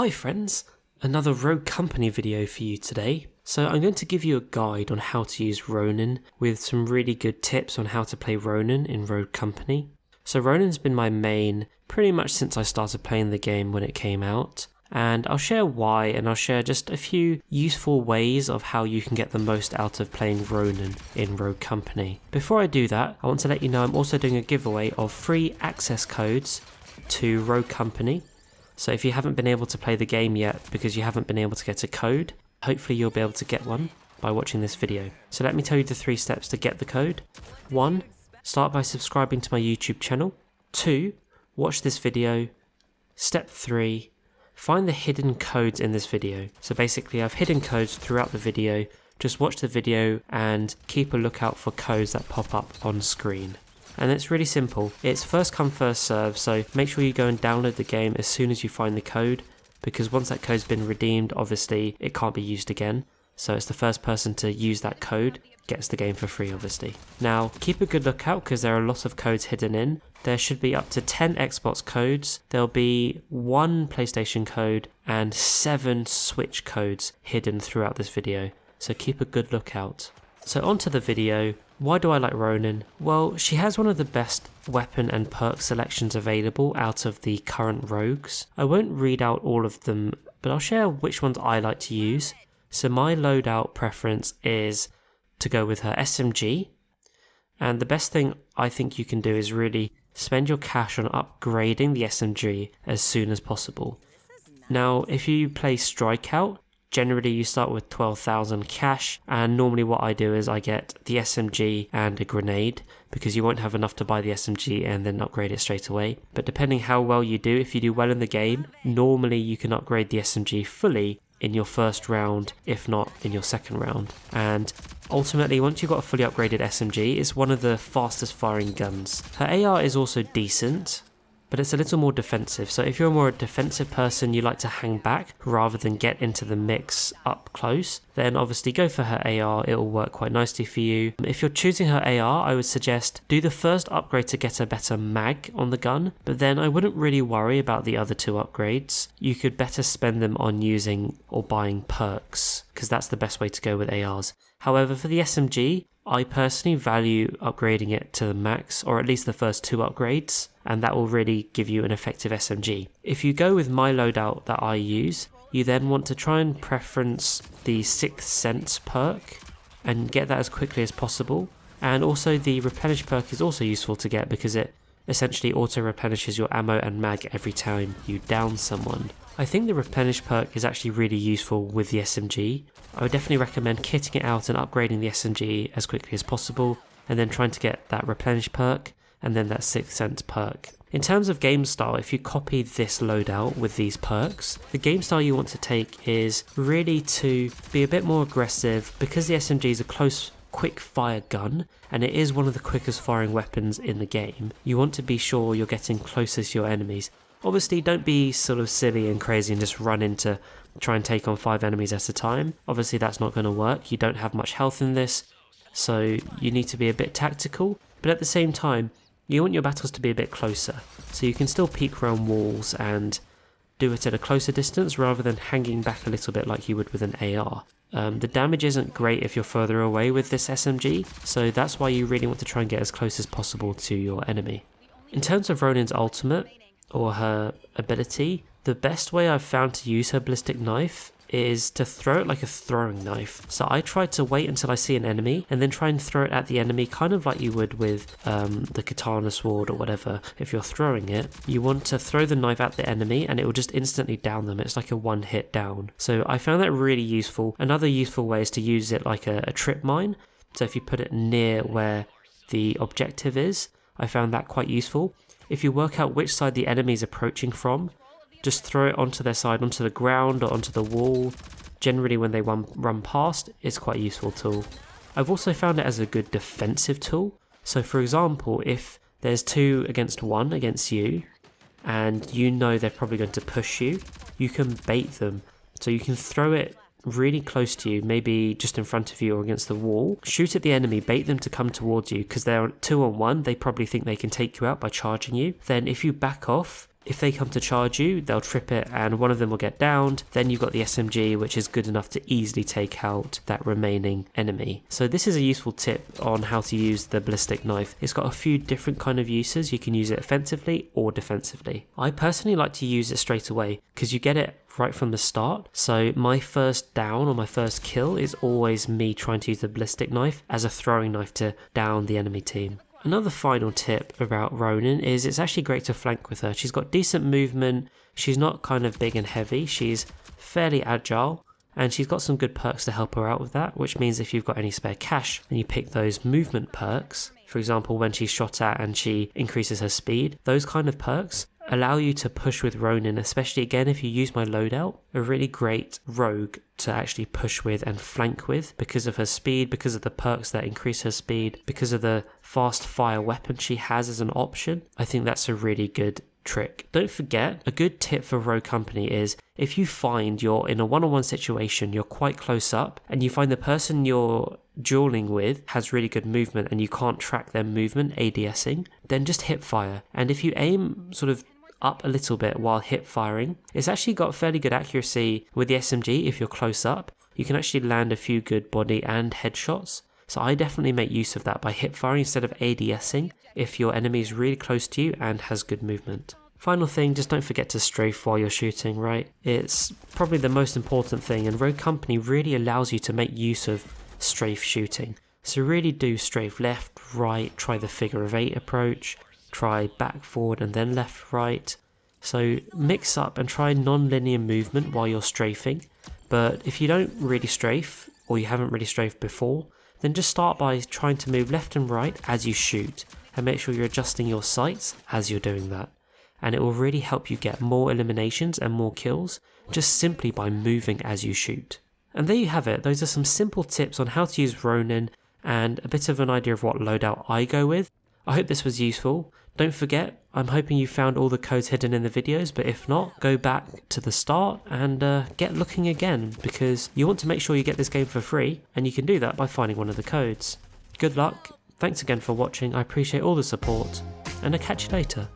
Hi friends, another Rogue Company video for you today. So I'm going to give you a guide on how to use Ronin with some really good tips on how to play Ronin in Rogue Company. So Ronin's been my main pretty much since I started playing the game when it came out, and I'll share why, and I'll share just a few useful ways of how you can get the most out of playing Ronin in Rogue Company. Before I do that, I want to let you know I'm also doing a giveaway of free access codes to Rogue Company. So if you haven't been able to play the game yet because you haven't been able to get a code, hopefully you'll be able to get one by watching this video. So let me tell you the 3 steps to get the code. 1. Start by subscribing to my YouTube channel. 2. Watch this video. Step 3. Find the hidden codes in this video. So basically I've hidden codes throughout the video. Just watch the video and keep a lookout for codes that pop up on screen. And it's really simple. It's first come first serve, so make sure you go and download the game as soon as you find the code, because once that code's been redeemed, obviously it can't be used again. So it's the first person to use that code gets the game for free, obviously. Now keep a good lookout because there are a lot of codes hidden in. There should be up to 10 Xbox codes, there'll be 1 PlayStation code and 7 Switch codes hidden throughout this video, so keep a good lookout. So onto the video. Why do I like Ronin? Well, she has one of the best weapon and perk selections available out of the current rogues. I won't read out all of them, but I'll share which ones I like to use. So my loadout preference is to go with her SMG, and the best thing I think you can do is really spend your cash on upgrading the SMG as soon as possible. Now, if you play Strikeout, generally you start with 12,000 cash, and normally what I do is I get the SMG and a grenade, because you won't have enough to buy the SMG and then upgrade it straight away. But depending how well you do, if you do well in the game, normally you can upgrade the SMG fully in your first round, if not in your second round. And ultimately, once you've got a fully upgraded SMG, it's one of the fastest firing guns. Her AR is also decent, but it's a little more defensive. So if you're a more defensive person, you like to hang back rather than get into the mix up close, then obviously go for her AR, it will work quite nicely for you. If you're choosing her AR, I would suggest do the first upgrade to get a better mag on the gun, but then I wouldn't really worry about the other 2 upgrades. You could better spend them on using or buying perks, because that's the best way to go with ARs. However, for the SMG, I personally value upgrading it to the max, or at least the first 2 upgrades, and that will really give you an effective SMG. If you go with my loadout that I use, you then want to try and preference the 6th Sense perk and get that as quickly as possible. And also the replenish perk is also useful to get because it essentially auto replenishes your ammo and mag every time you down someone. I think the replenish perk is actually really useful with the SMG. I would definitely recommend kitting it out and upgrading the SMG as quickly as possible, and then trying to get that replenish perk and then that 6th Sense perk. In terms of game style, if you copy this loadout with these perks, the game style you want to take is really to be a bit more aggressive, because the SMG is a close quick fire gun and it is one of the quickest firing weapons in the game. You want to be sure you're getting closest to your enemies. Obviously don't be sort of silly and crazy and just run into try and take on 5 enemies at a time. Obviously that's not going to work. You don't have much health in this, so you need to be a bit tactical, but at the same time you want your battles to be a bit closer, so you can still peek around walls and do it at a closer distance rather than hanging back a little bit like you would with an AR. The damage isn't great if you're further away with this SMG, so that's why you really want to try and get as close as possible to your enemy. In terms of Ronin's ultimate, or her ability, the best way I've found to use her ballistic knife is to throw it like a throwing knife. So I try to wait until I see an enemy and then try and throw it at the enemy, kind of like you would with the katana sword or whatever. If you're throwing it, you want to throw the knife at the enemy and it will just instantly down them. It's like a 1-hit down. So I found that really useful. Another useful way is to use it like a trip mine. So if you put it near where the objective is, I found that quite useful. If you work out which side the enemy is approaching from, just throw it onto their side, onto the ground or onto the wall. Generally when they run past, it's quite a useful tool. I've also found it as a good defensive tool. So for example, if there's 2 against 1 against you, and you know they're probably going to push you, you can bait them. So you can throw it really close to you, maybe just in front of you or against the wall, shoot at the enemy, bait them to come towards you, because they're 2-on-1, they probably think they can take you out by charging you. Then if you back off, If they come to charge you, they'll trip it and one of them will get downed. Then you've got the SMG, which is good enough to easily take out that remaining enemy. So this is a useful tip on how to use the ballistic knife. It's got a few different kind of uses. You can use it offensively or defensively. I personally like to use it straight away because you get it right from the start. So my first down or my first kill is always me trying to use the ballistic knife as a throwing knife to down the enemy team. Another final tip about Ronin is it's actually great to flank with her. She's got decent movement, she's not kind of big and heavy, she's fairly agile, and she's got some good perks to help her out with that, which means if you've got any spare cash and you pick those movement perks, for example when she's shot at and she increases her speed, those kind of perks allow you to push with Ronin, especially again if you use my loadout, a really great rogue to actually push with and flank with because of her speed, because of the perks that increase her speed, because of the fast fire weapon she has as an option. I think that's a really good trick. Don't forget, a good tip for rogue company is if you find you're in a one-on-one situation, you're quite close up, and you find the person you're dueling with has really good movement and you can't track their movement ADSing, then just hip fire. And if you aim sort of up a little bit while hip firing, it's actually got fairly good accuracy with the SMG. If you're close up, you can actually land a few good body and headshots. So I definitely make use of that by hip firing instead of ADSing if your enemy is really close to you and has good movement. Final thing, just don't forget to strafe while you're shooting, right? It's probably the most important thing, and Rogue Company really allows you to make use of strafe shooting. So really do strafe left, right, try the figure of 8 approach, try back, forward and then left, right. So mix up and try non-linear movement while you're strafing. But if you don't really strafe, or you haven't really strafed before, then just start by trying to move left and right as you shoot, and make sure you're adjusting your sights as you're doing that. And it will really help you get more eliminations and more kills just simply by moving as you shoot. And there you have it. Those are some simple tips on how to use Ronin and a bit of an idea of what loadout I go with. I hope this was useful. Don't forget, I'm hoping you found all the codes hidden in the videos, but if not, go back to the start and get looking again, because you want to make sure you get this game for free, and you can do that by finding one of the codes. Good luck, thanks again for watching, I appreciate all the support, and I'll catch you later.